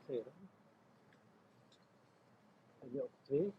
passeren. En je op 2.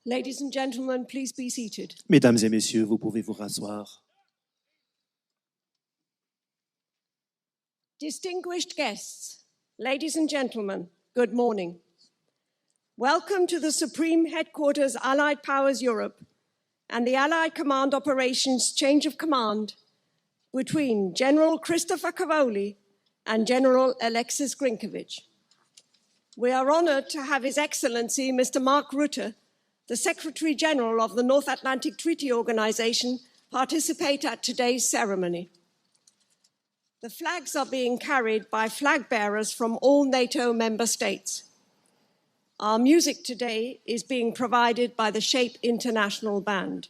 Ladies and gentlemen, please be seated. Mesdames et messieurs, vous pouvez vous rasseoir. Distinguished guests, ladies and gentlemen, good morning. Welcome to the Supreme Headquarters Allied Powers Europe and the Allied Command Operations Change of Command between General Christopher Cavoli and General Alexus Grynkewich. We are honored to have His Excellency Mr. Mark Rutte, the Secretary General of the North Atlantic Treaty Organization, participate at today's ceremony. The flags are being carried by flag bearers from all NATO member states. Our music today is being provided by the Shape International Band.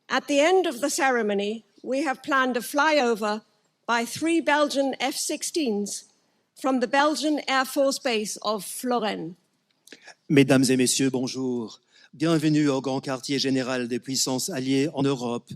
At the end of the ceremony, we have planned a flyover by 3 Belgian F-16s from the Belgian Air Force Base of Florennes. Mesdames et messieurs, bonjour. Bienvenue au grand quartier général des puissances alliées en Europe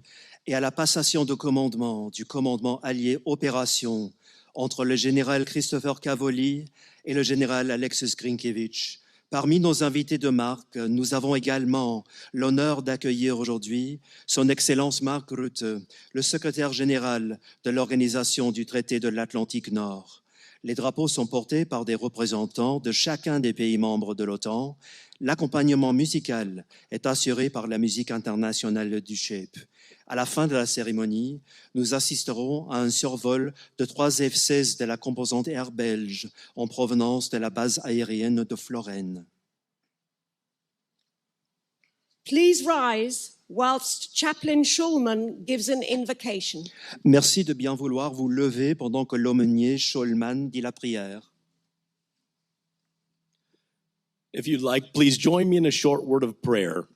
et à la passation de commandement du commandement allié opération entre le général Christopher Cavoli et le général Alexus Grynkewich. Parmi nos invités de marque, nous avons également l'honneur d'accueillir aujourd'hui son Excellence Mark Rutte, le secrétaire général de l'Organisation du Traité de l'Atlantique Nord. Les drapeaux sont portés par des représentants de chacun des pays membres de l'OTAN. L'accompagnement musical est assuré par la musique internationale du Shape. À la fin de la cérémonie, nous assisterons à un survol de 3 F-16 de la composante air belge en provenance de la base aérienne de Florennes. Please rise whilst Chaplain Schulman gives an invocation. Merci de bien vouloir vous lever pendant que l'aumônier Schulman dit la prière. If you'd like, please join me in a short word of prayer.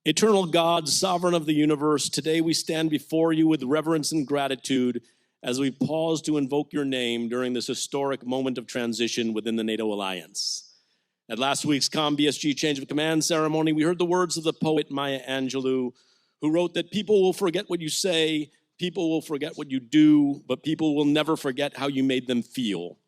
Eternal God, sovereign of the universe, today we stand before you with reverence and gratitude as we pause to invoke your name during this historic moment of transition within the NATO alliance. At last week's COM-BSG Change of Command ceremony, we heard the words of the poet Maya Angelou, who wrote that people will forget what you say, people will forget what you do, but people will never forget how you made them feel.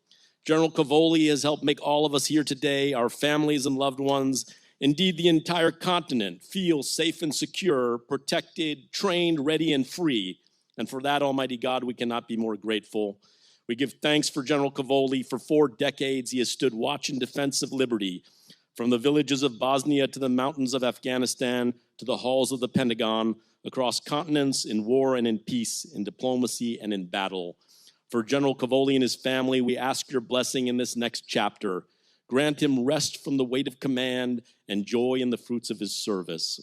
General Cavoli has helped make all of us here today, our families and loved ones, indeed the entire continent, feel safe and secure, protected, trained, ready, and free. And for that, Almighty God, we cannot be more grateful. We give thanks for General Cavoli. For 4 decades, he has stood watch in defense of liberty, from the villages of Bosnia to the mountains of Afghanistan to the halls of the Pentagon, across continents, in war and in peace, in diplomacy and in battle. For General Cavoli and his family, we ask your blessing in this next chapter. Grant him rest from the weight of command and joy in the fruits of his service.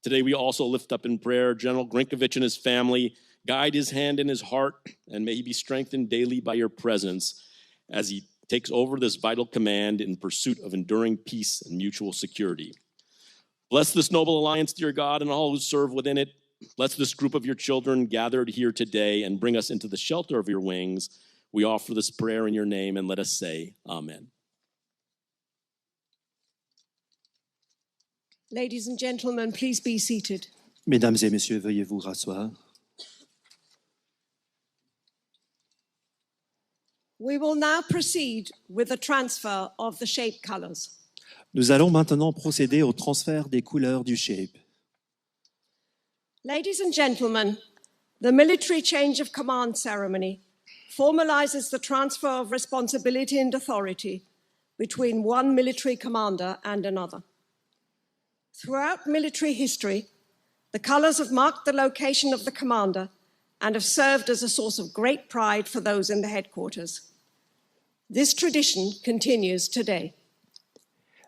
Today, we also lift up in prayer General Grynkewich and his family. Guide his hand and his heart, and may he be strengthened daily by your presence as he takes over this vital command in pursuit of enduring peace and mutual security. Bless this noble alliance, dear God, and all who serve within it. Bless this group of your children gathered here today and bring us into the shelter of your wings. We offer this prayer in your name, and let us say, Amen. Ladies and gentlemen, please be seated. Mesdames et messieurs, veuillez vous rasseoir. We will now proceed with the transfer of the shape colors. Nous allons maintenant procéder au transfert des couleurs du shape. Ladies and gentlemen, the military change of command ceremony formalizes the transfer of responsibility and authority between one military commander and another. Throughout military history, the colors have marked the location of the commander and have served as a source of great pride for those in the headquarters. This tradition continues today.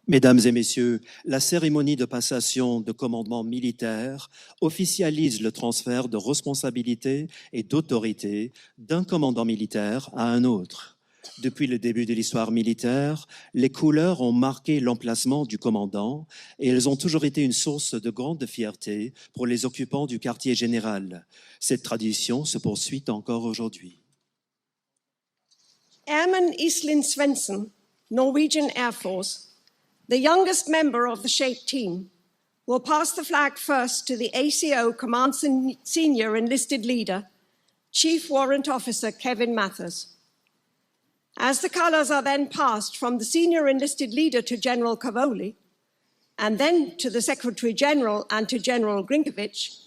Mesdames et messieurs, la cérémonie de passation de commandement militaire officialise le transfert de responsabilité et d'autorité d'un commandant militaire à un autre. Depuis le début de l'histoire militaire, les couleurs ont marqué l'emplacement du commandant et elles ont toujours été une source de grande fierté pour les occupants du quartier général. Cette tradition se poursuit encore aujourd'hui. Airman Iselin Svensson, Norwegian Air Force, the youngest member of the SHAPE team, will pass the flag first to the ACO Command Senior Enlisted Leader, Chief Warrant Officer Kevin Mathers. As the colors are then passed from the Senior Enlisted Leader to General Cavoli, and then to the Secretary General and to General Grynkewich,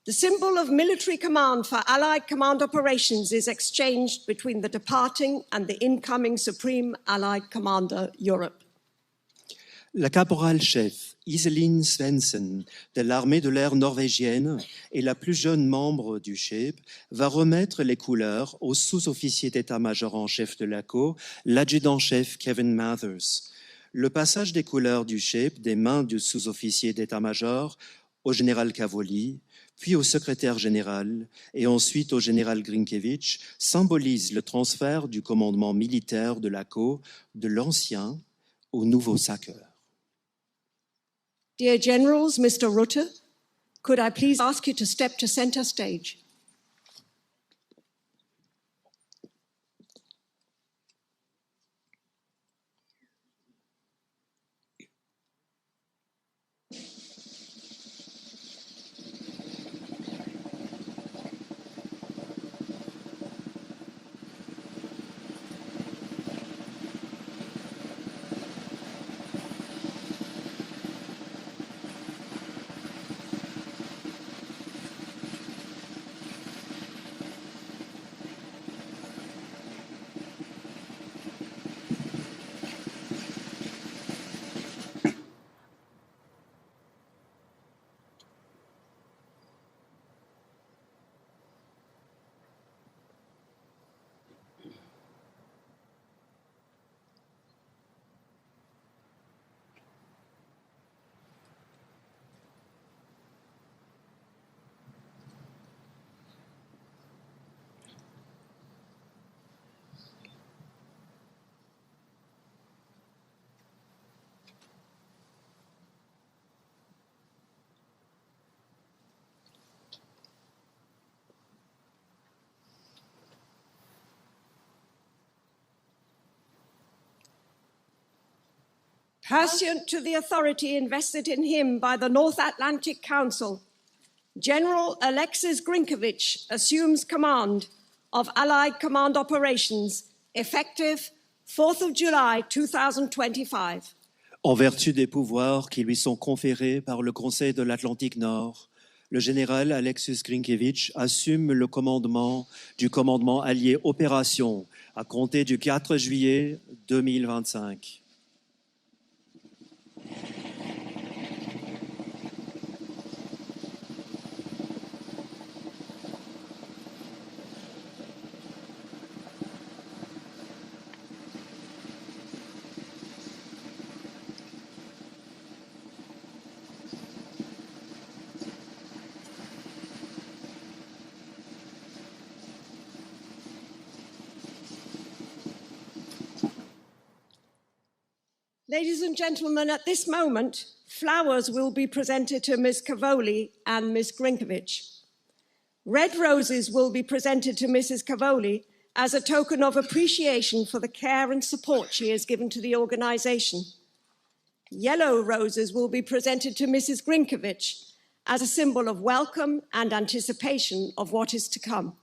the symbol of military command for Allied command operations is exchanged between the departing and the incoming Supreme Allied Commander, Europe. La caporal-chef Iselin Svensson de l'armée de l'air norvégienne et la plus jeune membre du SHAPE va remettre les couleurs au sous-officier d'état-major en chef de l'ACO, l'adjudant-chef Kevin Mathers. Le passage des couleurs du SHAPE des mains du sous-officier d'état-major au général Cavoli, puis au secrétaire général et ensuite au général Grynkewich symbolise le transfert du commandement militaire de l'ACO de l'ancien au nouveau SACEUR. Dear Generals, Mr. Rutte, could I please ask you to step to center stage? Pursuant to the authority invested in him by the North Atlantic Council, General Alexus Grynkewich assumes command of Allied Command Operations effective 4th of July 2025. En vertu des pouvoirs qui lui sont conférés par le Conseil de l'Atlantique Nord, le général Alexus Grynkewich assume le commandement du commandement allié Opération à compter du 4 juillet 2025. Ladies and gentlemen, at this moment, flowers will be presented to Ms. Cavoli and Ms. Grynkewich. Red roses will be presented to Mrs. Cavoli as a token of appreciation for the care and support she has given to the organization. Yellow roses will be presented to Mrs. Grynkewich as a symbol of welcome and anticipation of what is to come.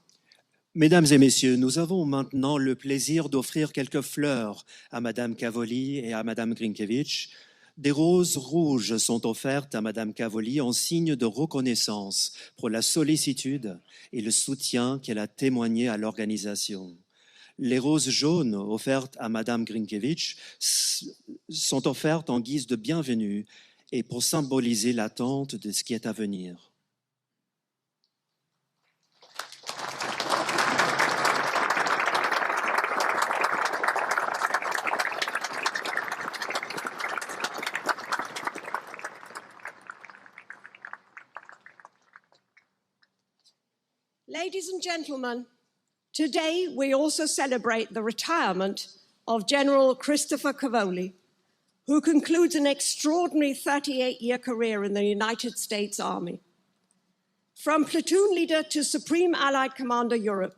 Mesdames et messieurs, nous avons maintenant le plaisir d'offrir quelques fleurs à Madame Cavoli et à Madame Grynkewich. Des roses rouges sont offertes à Madame Cavoli en signe de reconnaissance pour la sollicitude et le soutien qu'elle a témoigné à l'organisation. Les roses jaunes offertes à Madame Grynkewich sont offertes en guise de bienvenue et pour symboliser l'attente de ce qui est à venir. Ladies and gentlemen, today we also celebrate the retirement of General Christopher Cavoli, who concludes an extraordinary 38-year career in the United States Army. From platoon leader to Supreme Allied Commander Europe,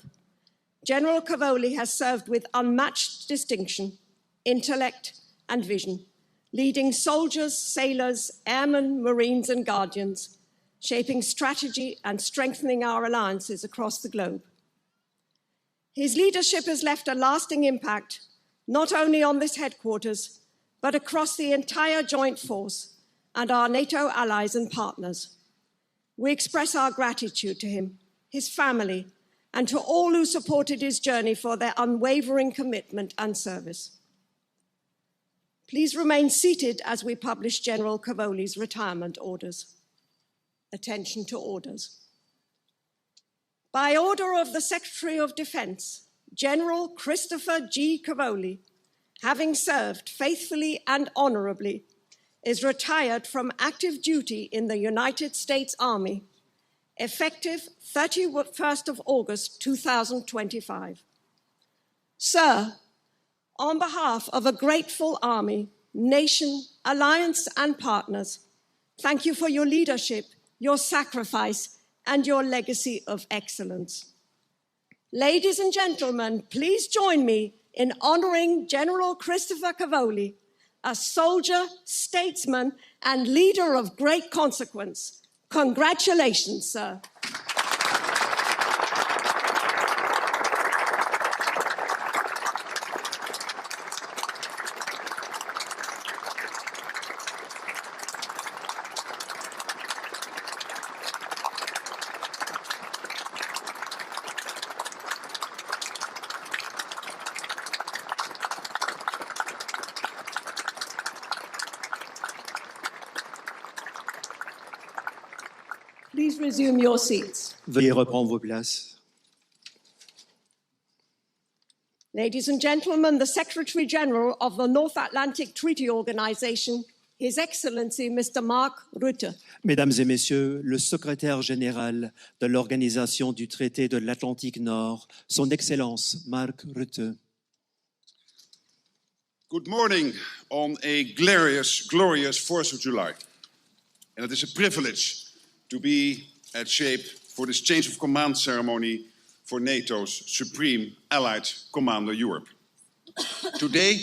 General Cavoli has served with unmatched distinction, intellect, and vision, leading soldiers, sailors, airmen, Marines, and Guardians, shaping strategy and strengthening our alliances across the globe. His leadership has left a lasting impact, not only on this headquarters, but across the entire joint force and our NATO allies and partners. We express our gratitude to him, his family, and to all who supported his journey for their unwavering commitment and service. Please remain seated as we publish General Cavoli's retirement orders. Attention to orders. By order of the Secretary of Defense, General Christopher G. Cavoli, having served faithfully and honorably, is retired from active duty in the United States Army, effective 31st of August 2025. Sir, on behalf of a grateful Army, nation, alliance, and partners, thank you for your leadership, your sacrifice, and your legacy of excellence. Ladies and gentlemen, please join me in honoring General Christopher Cavoli, a soldier, statesman, and leader of great consequence. Congratulations, sir. Please resume your seats. Veuillez reprendre vos places. Ladies and gentlemen, the Secretary General of the North Atlantic Treaty Organization, His Excellency Mr. Mark Rutte. Mesdames et messieurs, le secrétaire général de l'Organisation du Traité de l'Atlantique Nord, Son Excellence Mark Rutte. Good morning on a glorious 4th of July. And it is a privilege to be at SHAPE for this change of command ceremony for NATO's Supreme Allied Commander Europe. Today,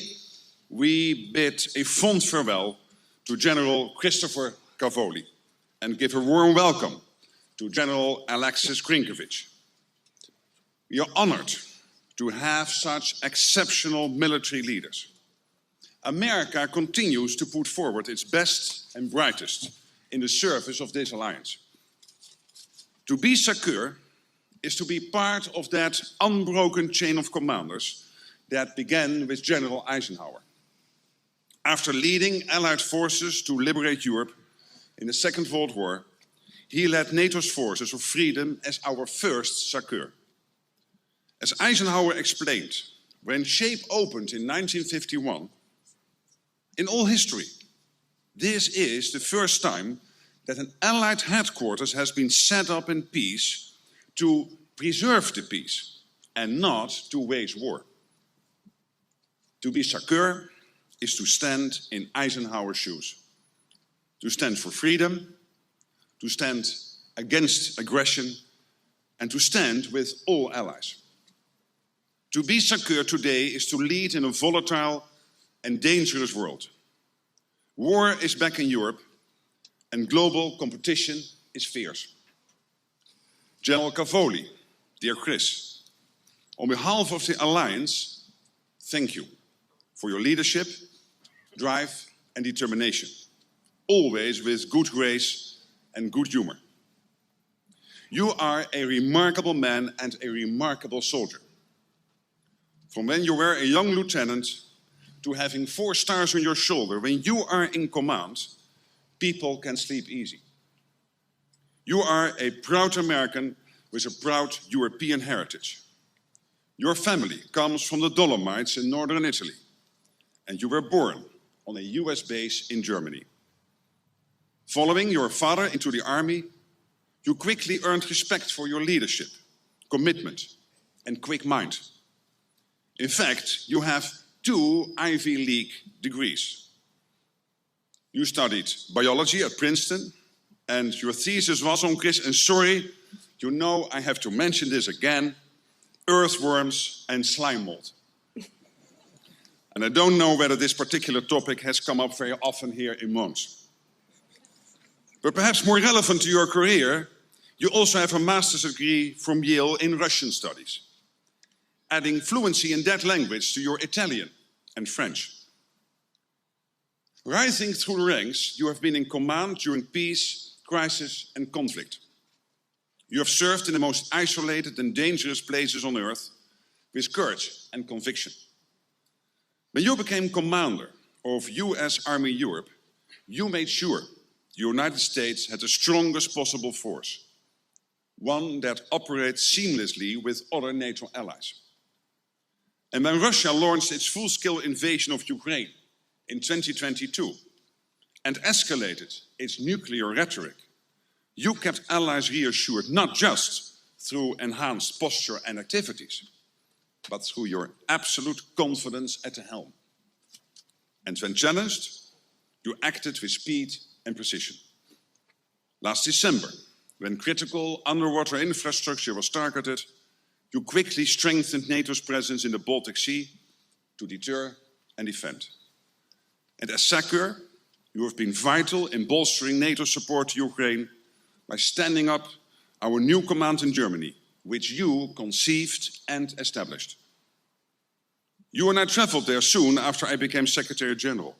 we bid a fond farewell to General Christopher Cavoli and give a warm welcome to General Alexus Grynkewich. We are honored to have such exceptional military leaders. America continues to put forward its best and brightest in the service of this alliance. To be secure is to be part of that unbroken chain of commanders that began with General Eisenhower. After leading Allied forces to liberate Europe in the Second World War, he led NATO's forces of freedom as our first secure. As Eisenhower explained, when SHAPE opened in 1951, in all history, this is the first time that an Allied headquarters has been set up in peace to preserve the peace and not to wage war. To be secure is to stand in Eisenhower's shoes, to stand for freedom, to stand against aggression, and to stand with all allies. To be secure today is to lead in a volatile and dangerous world. War is back in Europe, and global competition is fierce. General Cavoli, dear Chris, on behalf of the Alliance, thank you for your leadership, drive and determination, always with good grace and good humor. You are a remarkable man and a remarkable soldier. From when you were a young lieutenant to having 4 stars on your shoulder, when you are in command, people can sleep easy. You are a proud American with a proud European heritage. Your family comes from the Dolomites in northern Italy, and you were born on a US base in Germany. Following your father into the army, you quickly earned respect for your leadership, commitment, and quick mind. In fact, you have 2 Ivy League degrees. You studied biology at Princeton, and your thesis was on, Chris, and sorry, you know I have to mention this again, earthworms and slime mold. And I don't know whether this particular topic has come up very often here in Mons. But perhaps more relevant to your career, you also have a master's degree from Yale in Russian studies, adding fluency in that language to your Italian and French. Rising through the ranks, you have been in command during peace, crisis, and conflict. You have served in the most isolated and dangerous places on earth with courage and conviction. When you became commander of US Army Europe, you made sure the United States had the strongest possible force, one that operates seamlessly with other NATO allies. And when Russia launched its full-scale invasion of Ukraine in 2022 and escalated its nuclear rhetoric, you kept allies reassured not just through enhanced posture and activities, but through your absolute confidence at the helm. And when challenged, you acted with speed and precision. Last December, when critical underwater infrastructure was targeted, you quickly strengthened NATO's presence in the Baltic Sea to deter and defend. And as SACEUR, you have been vital in bolstering NATO support to Ukraine by standing up our new command in Germany, which you conceived and established. You and I traveled there soon after I became Secretary General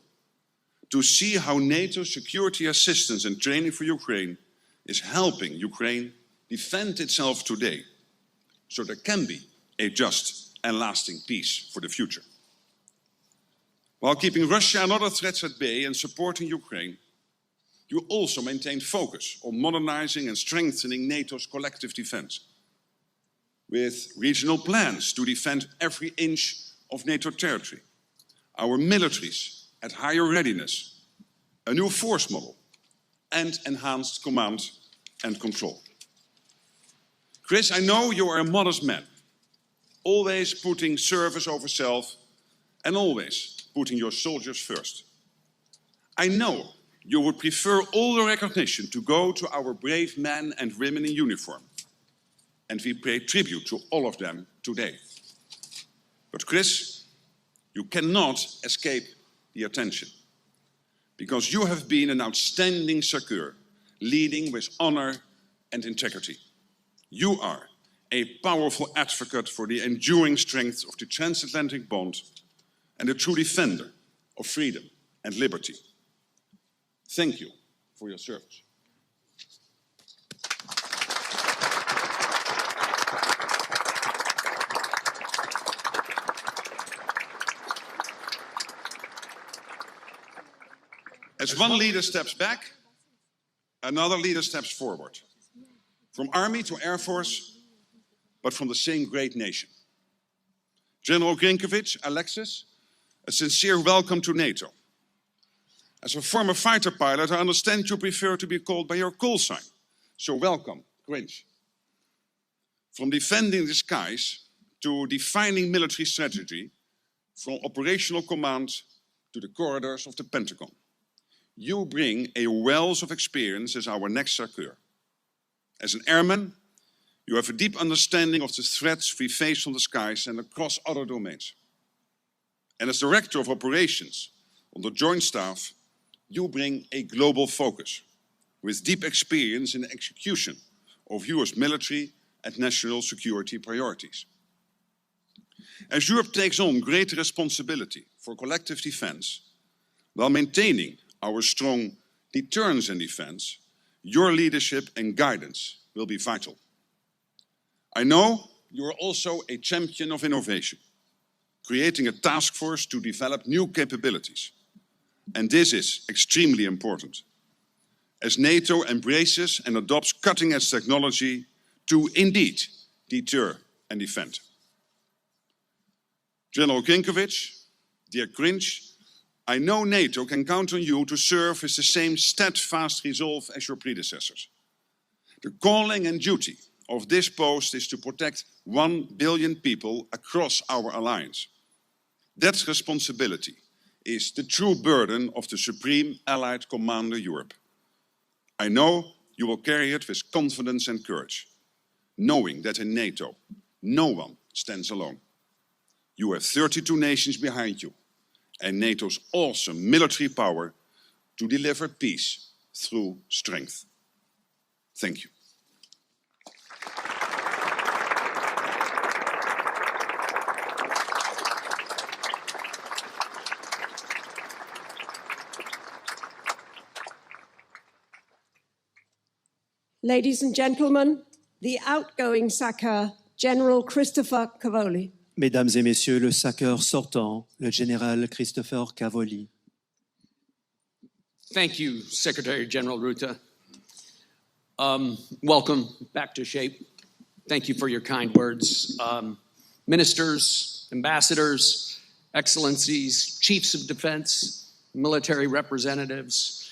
to see how NATO security assistance and training for Ukraine is helping Ukraine defend itself today, so there can be a just and lasting peace for the future. While keeping Russia and other threats at bay and supporting Ukraine, you also maintained focus on modernizing and strengthening NATO's collective defense, with regional plans to defend every inch of NATO territory, our militaries at higher readiness, a new force model, and enhanced command and control. Chris, I know you are a modest man, always putting service over self and always putting your soldiers first. I know you would prefer all the recognition to go to our brave men and women in uniform, and we pay tribute to all of them today. But Chris, you cannot escape the attention, because you have been an outstanding SACEUR, leading with honor and integrity. You are a powerful advocate for the enduring strength of the transatlantic bond and a true defender of freedom and liberty. Thank you for your service. As one leader steps back, another leader steps forward. From army to air force, but from the same great nation. General Grynkewich, Alexus, a sincere welcome to NATO. As a former fighter pilot, I understand you prefer to be called by your call sign. So welcome, Grinch. From defending the skies to defining military strategy, from operational command to the corridors of the Pentagon. You bring a wealth of experience as our next SACEUR. As an airman, you have a deep understanding of the threats we face from the skies and across other domains. And as Director of Operations on the Joint Staff, you bring a global focus with deep experience in the execution of US military and national security priorities. As Europe takes on greater responsibility for collective defense, while maintaining our strong deterrence and defense, your leadership and guidance will be vital. I know you are also a champion of innovation, creating a task force to develop new capabilities. And this is extremely important, as NATO embraces and adopts cutting-edge technology to indeed deter and defend. General Grynkewich, dear Grinch, I know NATO can count on you to serve with the same steadfast resolve as your predecessors. The calling and duty of this post is to protect 1 billion people across our alliance. That responsibility is the true burden of the Supreme Allied Commander Europe. I know you will carry it with confidence and courage, knowing that in NATO, no one stands alone. You have 32 nations behind you, and NATO's awesome military power to deliver peace through strength. Thank you. Ladies and gentlemen, the outgoing SACEUR, General Christopher Cavoli. Mesdames et messieurs, le SACEUR sortant, le général Christopher Cavoli. Thank you, Secretary General Rutte. Welcome back to SHAPE. Thank you for your kind words. Ministers, ambassadors, excellencies, chiefs of defense, military representatives,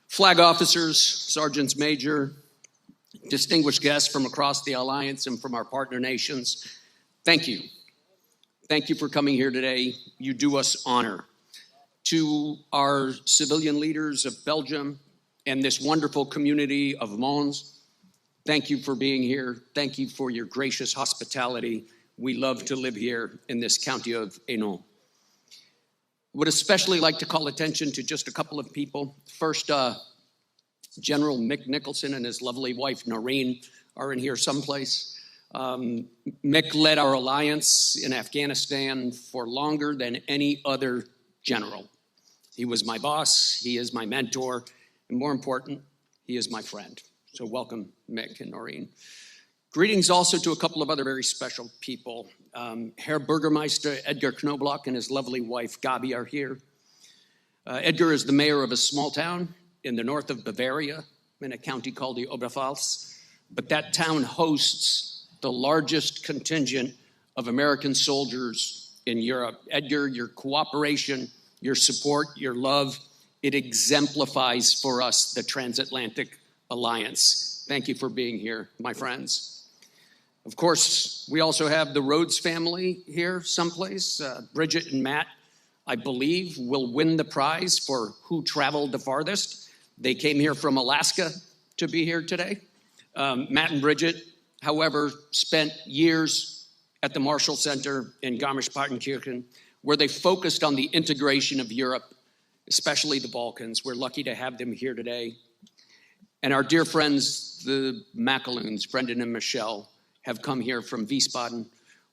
flag officers, sergeants major, distinguished guests from across the alliance and from our partner nations, thank you. Thank you for coming here today. You do us honor. To our civilian leaders of Belgium and this wonderful community of Mons, thank you for being here. Thank you for your gracious hospitality. We love to live here in this county of Hainaut. Would especially like to call attention to just a couple of people. First, General Mick Nicholson and his lovely wife, Noreen, are in here someplace. Mick led our alliance in Afghanistan for longer than any other general. He was my boss, he is my mentor, and more important, he is my friend. So welcome, Mick and Noreen. Greetings also to a couple of other very special people. Herr Bürgermeister Edgar Knobloch and his lovely wife, Gabi, are here. Edgar is the mayor of a small town in the north of Bavaria, in a county called the Oberpfalz, but that town hosts the largest contingent of American soldiers in Europe. Edgar, your cooperation, your support, your love, it exemplifies for us the transatlantic alliance. Thank you for being here, my friends. Of course, we also have the Rhodes family here someplace. Bridget and Matt, I believe, will win the prize for who traveled the farthest. They came here from Alaska to be here today. Matt and Bridget, however, spent years at the Marshall Center in Garmisch-Partenkirchen, where they focused on the integration of Europe, especially the Balkans. We're lucky to have them here today. And our dear friends, the McAloons, Brendan and Michelle, have come here from Wiesbaden,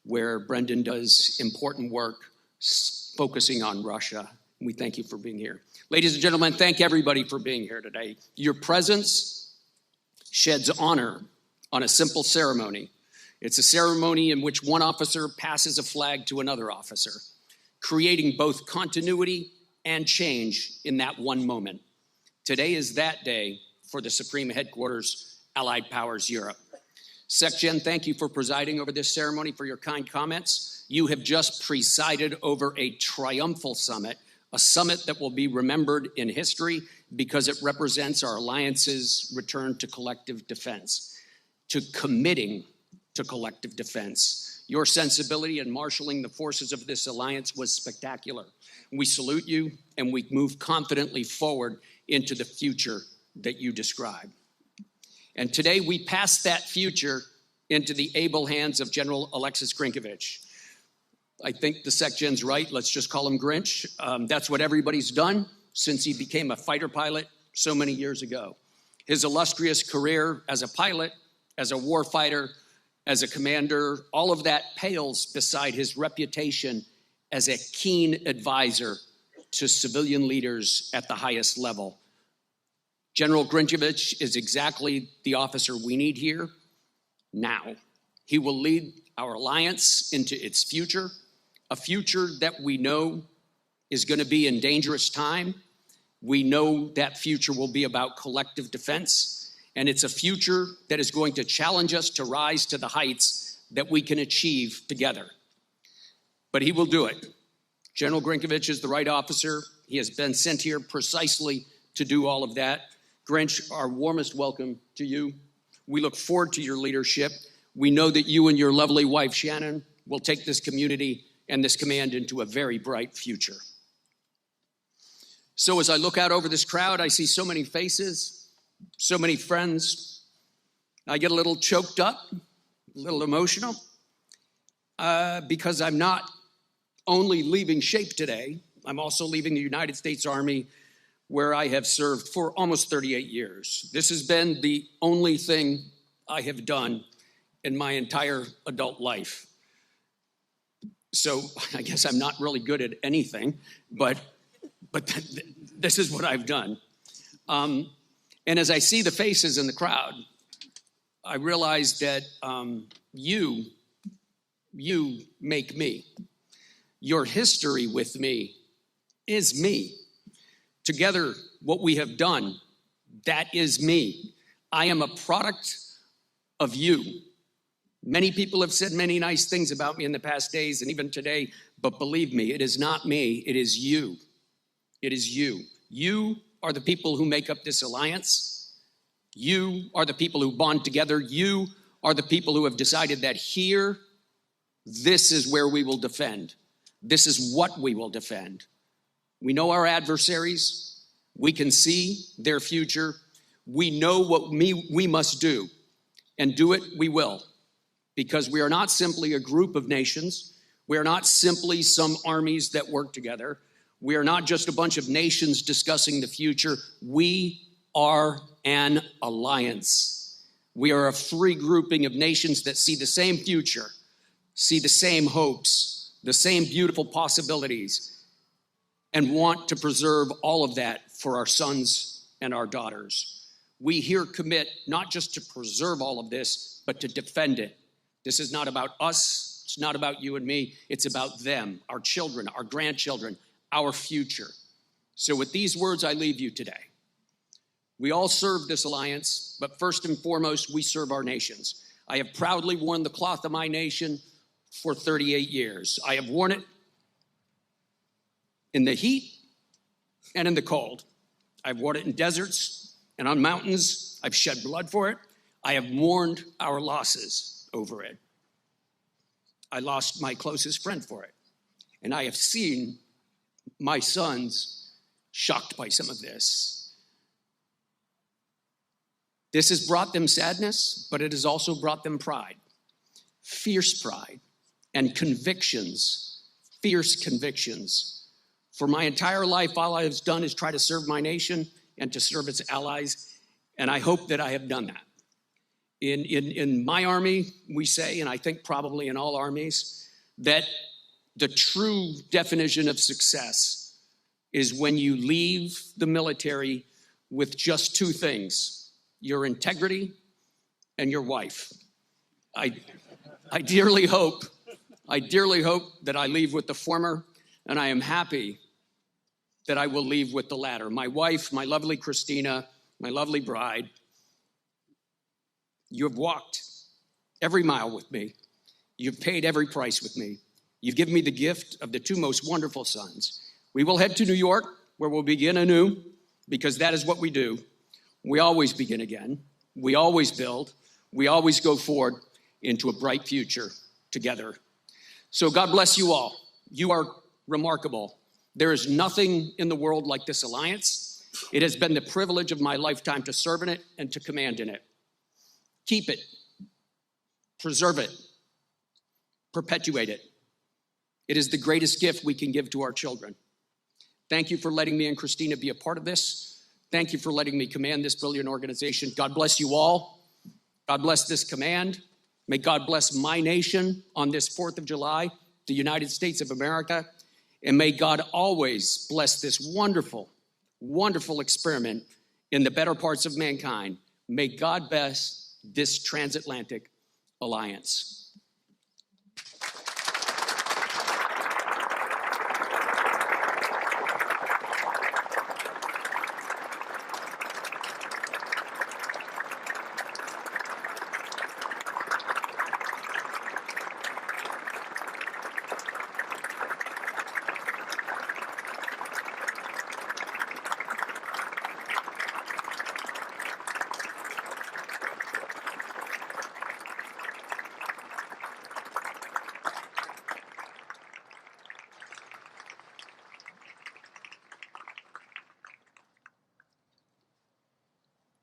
where Brendan does important work focusing on Russia. We thank you for being here. Ladies and gentlemen, thank everybody for being here today. Your presence sheds honor on a simple ceremony. It's a ceremony in which one officer passes a flag to another officer, creating both continuity and change in that one moment. Today is that day for the Supreme Headquarters, Allied Powers Europe. SecGen, thank you for presiding over this ceremony, for your kind comments. You have just presided over a triumphal summit, a summit that will be remembered in history because it represents our alliance's return to collective defense, to committing to collective defense. Your sensibility in marshaling the forces of this alliance was spectacular. We salute you, and we move confidently forward into the future that you describe. And today we pass that future into the able hands of General Alexus Grynkewich. I think the SecGen's right. Let's just call him Grinch. That's what everybody's done since he became a fighter pilot so many years ago. His illustrious career as a pilot, as a warfighter, as a commander, all of that pales beside his reputation as a keen advisor to civilian leaders at the highest level. General Grynkewich is exactly the officer we need here now. He will lead our alliance into its future, a future that we know is going to be in dangerous time. We know that future will be about collective defense, and it's a future that is going to challenge us to rise to the heights that we can achieve together. But he will do it. General Grynkewich is the right officer. He has been sent here precisely to do all of that. Grinch, our warmest welcome to you. We look forward to your leadership. We know that you and your lovely wife, Shannon, will take this community and this command into a very bright future. So as I look out over this crowd, I see so many faces, so many friends. I get a little choked up, a little emotional, because I'm not only leaving SHAPE today, I'm also leaving the United States Army, where I have served for almost 38 years. This has been the only thing I have done in my entire adult life. So I guess I'm not really good at anything, but this is what I've done. And as I see the faces in the crowd, I realize that you make me. Your history with me is me. Together, what we have done, that is me. I am a product of you. Many people have said many nice things about me in the past days and even today, but believe me, it is not me, it is you. It is you. You are the people who make up this alliance. You are the people who bond together. You are the people who have decided that here, this is where we will defend. This is what we will defend. We know our adversaries. We can see their future. We know what we must do, and do it we will, because we are not simply a group of nations. We are not simply some armies that work together. We are not just a bunch of nations discussing the future. We are an alliance. We are a free grouping of nations that see the same future, see the same hopes, the same beautiful possibilities, and want to preserve all of that for our sons and our daughters. We here commit not just to preserve all of this, but to defend it. This is not about us. It's not about you and me. It's about them, our children, our grandchildren, our future. So with these words, I leave you today. We all serve this alliance, but first and foremost, we serve our nations. I have proudly worn the cloth of my nation for 38 years. I have worn it in the heat and in the cold. I've worn it in deserts and on mountains. I've shed blood for it. I have mourned our losses over it. I lost my closest friend for it. And I have seen my sons shocked by some of this. This has brought them sadness, but it has also brought them pride, fierce pride, and convictions, fierce convictions. For my entire life, all I have done is try to serve my nation and to serve its allies, and I hope that I have done that. In my army, we say, and I think probably in all armies, that the true definition of success is when you leave the military with just two things: your integrity and your wife. I dearly hope that I leave with the former, and I am happy that I will leave with the latter. My wife, my lovely Christina, my lovely bride, you have walked every mile with me. You've paid every price with me. You've given me the gift of the two most wonderful sons. We will head to New York, where we'll begin anew, because that is what we do. We always begin again. We always build. We always go forward into a bright future together. So God bless you all. You are remarkable. There is nothing in the world like this alliance. It has been the privilege of my lifetime to serve in it and to command in it. Keep it, preserve it, perpetuate it. It is the greatest gift we can give to our children. Thank you for letting me and Christina be a part of this. Thank you for letting me command this brilliant organization. God bless you all. God bless this command. May God bless my nation on this 4th of July, the United States of America. And may God always bless this wonderful, wonderful experiment in the better parts of mankind. May God bless this transatlantic alliance.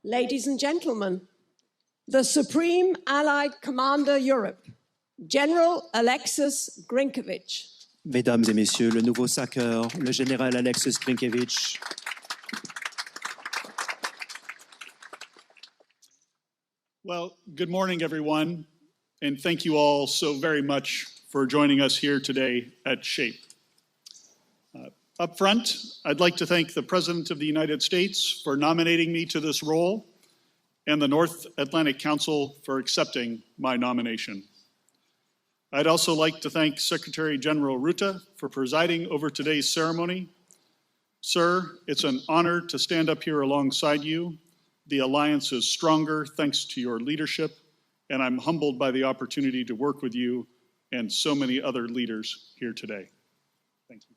Ladies and gentlemen, the Supreme Allied Commander Europe, General Alexus Grynkewich. Mesdames et messieurs, le nouveau saqueur, le général Alexus Grynkewich. Well, good morning, everyone, and thank you all so very much for joining us here today at SHAPE. Up front, I'd like to thank the President of the United States for nominating me to this role and the North Atlantic Council for accepting my nomination. I'd also like to thank Secretary General Rutte for presiding over today's ceremony. Sir, it's an honor to stand up here alongside you. The alliance is stronger thanks to your leadership, and I'm humbled by the opportunity to work with you and so many other leaders here today. Thank you.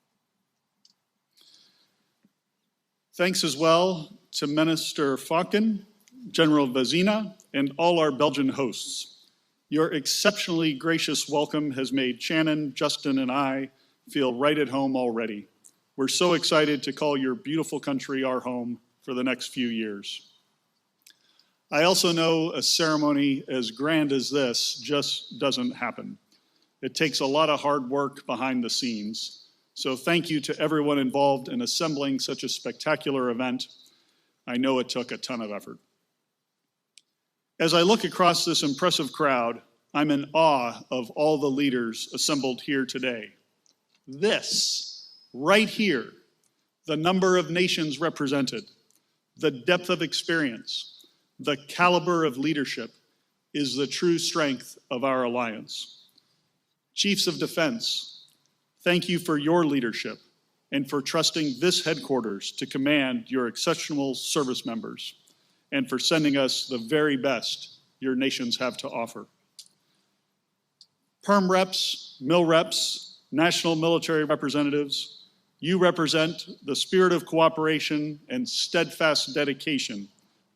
Thanks as well to Minister Falken, General Vazina, and all our Belgian hosts. Your exceptionally gracious welcome has made Shannon, Justin, and I feel right at home already. We're so excited to call your beautiful country our home for the next few years. I also know a ceremony as grand as this just doesn't happen. It takes a lot of hard work behind the scenes. So thank you to everyone involved in assembling such a spectacular event. I know it took a ton of effort. As I look across this impressive crowd, I'm in awe of all the leaders assembled here today. This, right here, the number of nations represented, the depth of experience, the caliber of leadership is the true strength of our alliance. Chiefs of Defense, thank you for your leadership and for trusting this headquarters to command your exceptional service members and for sending us the very best your nations have to offer. Perm reps, mil reps, national military representatives, you represent the spirit of cooperation and steadfast dedication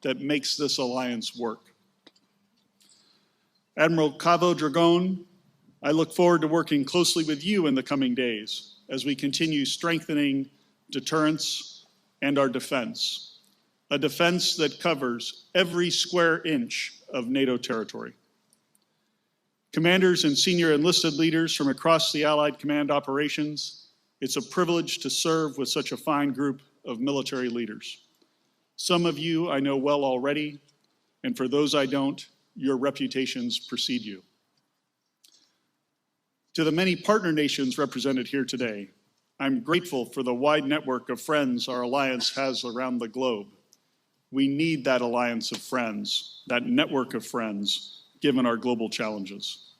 that makes this alliance work. Admiral Cavo Dragon, I look forward to working closely with you in the coming days as we continue strengthening deterrence and our defense, a defense that covers every square inch of NATO territory. Commanders and senior enlisted leaders from across the Allied Command operations, it's a privilege to serve with such a fine group of military leaders. Some of you I know well already, and for those I don't, your reputations precede you. To the many partner nations represented here today, I'm grateful for the wide network of friends our alliance has around the globe. We need that alliance of friends, that network of friends, given our global challenges.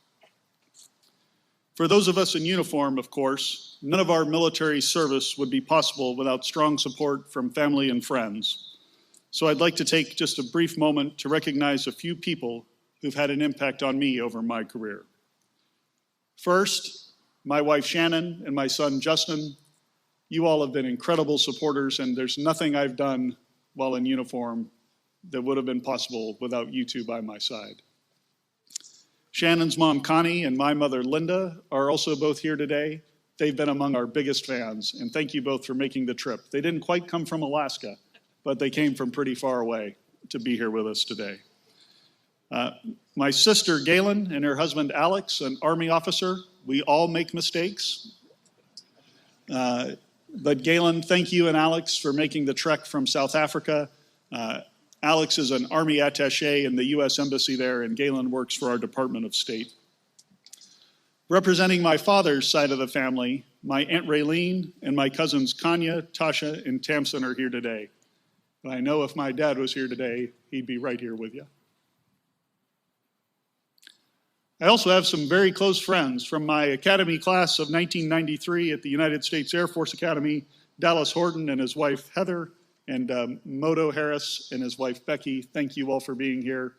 For those of us in uniform, of course, none of our military service would be possible without strong support from family and friends. So I'd like to take just a brief moment to recognize a few people who've had an impact on me over my career. First, my wife Shannon and my son Justin. You all have been incredible supporters, and there's nothing I've done while in uniform that would have been possible without you two by my side. Shannon's mom Connie and my mother Linda are also both here today. They've been among our biggest fans, and thank you both for making the trip. They didn't quite come from Alaska, but they came from pretty far away to be here with us today. My sister Galen and her husband Alex, an Army officer. We all make mistakes. But Galen, thank you and Alex for making the trek from South Africa. Alex is an Army attaché in the U.S. Embassy there, and Galen works for our Department of State. Representing my father's side of the family, my Aunt Raylene and my cousins Kanya, Tasha, and Tamsin are here today. But I know if my dad was here today, he'd be right here with you. I also have some very close friends from my academy class of 1993 at the United States Air Force Academy, Dallas Horton and his wife Heather, and Moto Harris and his wife Becky. Thank you all for being here.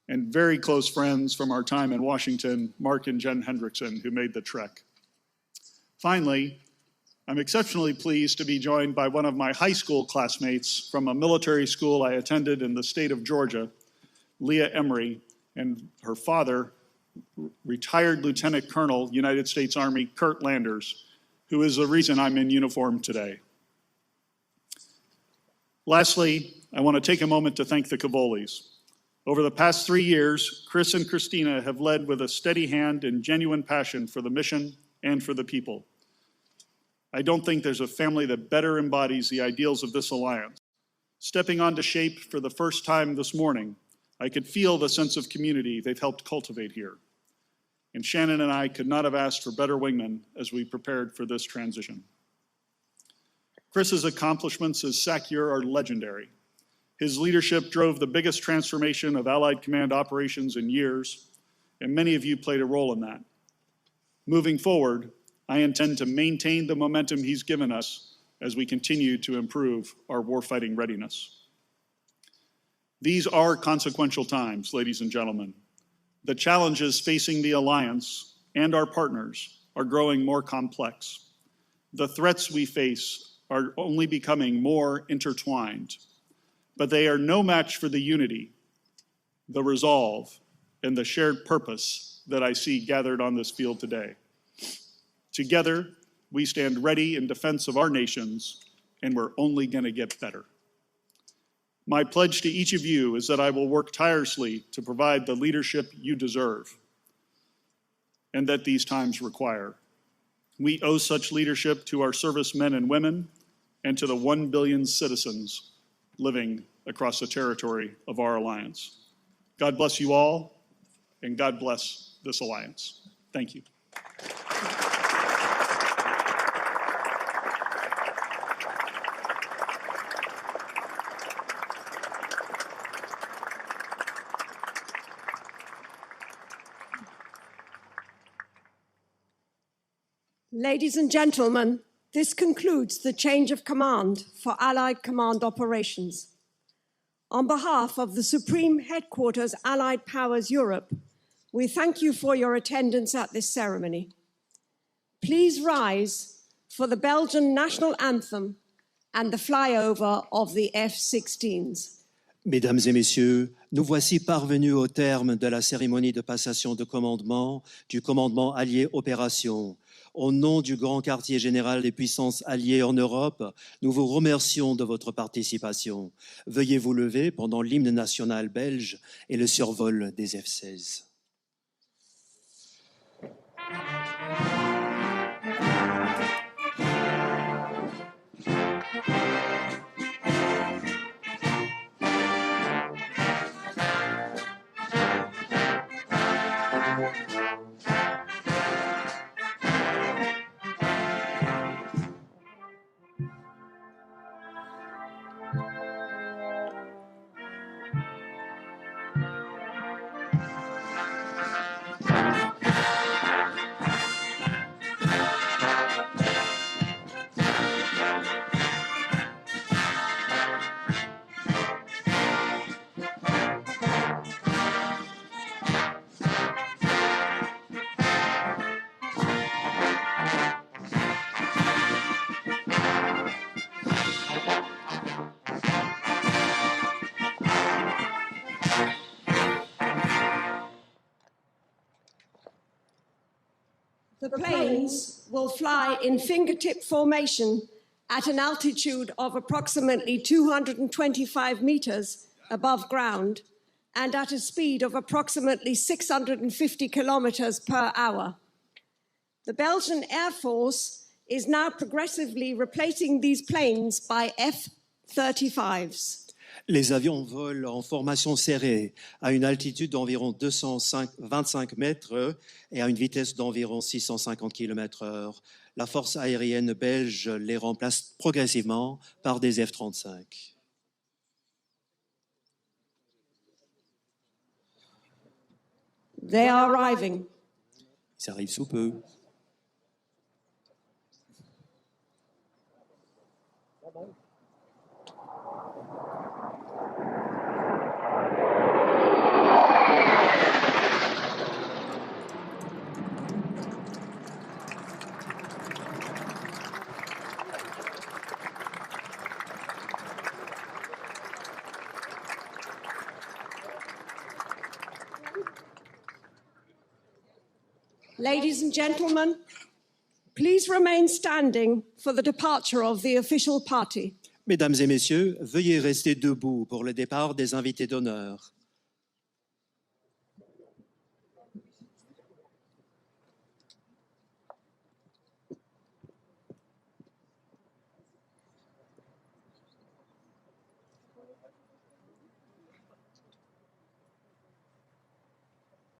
And very close friends from our time in Washington, Mark and Jen Hendrickson, who made the trek. Finally, I'm exceptionally pleased to be joined by one of my high school classmates from a military school I attended in the state of Georgia, Leah Emery, and her father, retired Lieutenant Colonel, United States Army, Kurt Landers, who is the reason I'm in uniform today. Lastly, I want to take a moment to thank the Cavolis. Over the past 3 years, Chris and Christina have led with a steady hand and genuine passion for the mission and for the people. I don't think there's a family that better embodies the ideals of this alliance. Stepping onto SHAPE for the first time this morning, I could feel the sense of community they've helped cultivate here. And Shannon and I could not have asked for better wingmen as we prepared for this transition. Chris's accomplishments as SACEUR are legendary. His leadership drove the biggest transformation of Allied Command operations in years, and many of you played a role in that. Moving forward, I intend to maintain the momentum he's given us as we continue to improve our warfighting readiness. These are consequential times, ladies and gentlemen. The challenges facing the alliance and our partners are growing more complex. The threats we face are only becoming more intertwined, but they are no match for the unity, the resolve, and the shared purpose that I see gathered on this field today. Together, we stand ready in defense of our nations, and we're only going to get better. My pledge to each of you is that I will work tirelessly to provide the leadership you deserve and that these times require. We owe such leadership to our servicemen and women and to the 1 billion citizens living across the territory of our alliance. God bless you all, and God bless this alliance. Thank you. Ladies and gentlemen, this concludes the change of command for Allied Command Operations. On behalf of the Supreme Headquarters Allied Powers Europe, we thank you for your attendance at this ceremony. Please rise for the Belgian national anthem and the flyover of the F-16s. Mesdames et messieurs, nous voici parvenus au terme de la cérémonie de passation de commandement du commandement allié opération. Au nom du Grand Quartier Général des Puissances Alliées en Europe, nous vous remercions de votre participation. Veuillez vous lever pendant l'hymne national belge et le survol des F-16. The planes will fly in fingertip formation at an altitude of approximately 225 meters above ground and at a speed of approximately 650 kilometers per hour. The Belgian Air Force is now progressively replacing these planes by F-35s. Les avions volent en formation serrée à une altitude d'environ 225 mètres et à une vitesse d'environ 650 km/h. La force aérienne belge les remplace progressivement par des F-35. They are arriving. Ils arrivent sous peu. Ladies and gentlemen, please remain standing for the departure of the official party. Mesdames et messieurs, veuillez rester debout pour le départ des invités d'honneur.